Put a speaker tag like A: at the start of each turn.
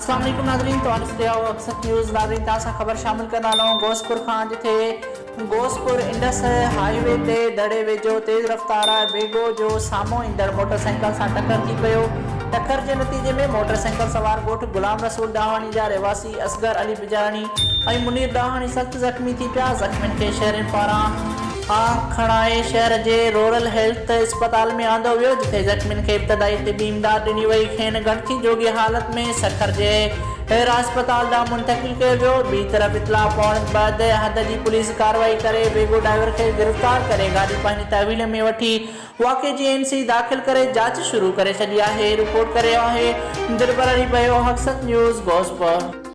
A: अस्सलाम वालेकुम नाज़रीन, तो अक्सर न्यूज़ नाज़रीन तासा खबर शामिल करना लो गोसपुर खां जिथे गोसपुर इंडस हाईवे ते दड़े वेझो तेज़ रफ्तार बेगो जो साम्हूं ईंदड़ मोटरसाइकिल सां टक्कर थी पियो। टक्कर के नतीजे में मोटरसाइकिल सवार ॻोठ गुलाम रसूल डाहाणी जा रहवासी असगर अली बिजाणी और मुनीर डाहाणी सख्त ज़ख्मी थी पिया। ज़ख्मियुनि खे शहरनि पारां खणाए शहर के रूरल हेल्थ अस्पताल में आंदो वियो, जिथे ज़ख्मियुनि खे इब्तदाई तिबी इमदाद ॾिनी वई। खेनि गणथी जोगी हालत में सखर के हेर अस्पताल ॾांहुं मुंतकिल कयो वियो। ॿी तरफ़ इतला पवण बैदि हद जी पुलिस कार्रवाई करे बेगो ड्राइवर के गिरफ्तार करे गाड़ी पंहिंजी तहवील में वठी वाक़े जी एनसी दाख़िल करे जांच शुरू करे छॾी आहे। रिपोर्ट करे आहे दिलबर अली भयो, हक़सत न्यूज़ गोसपुर।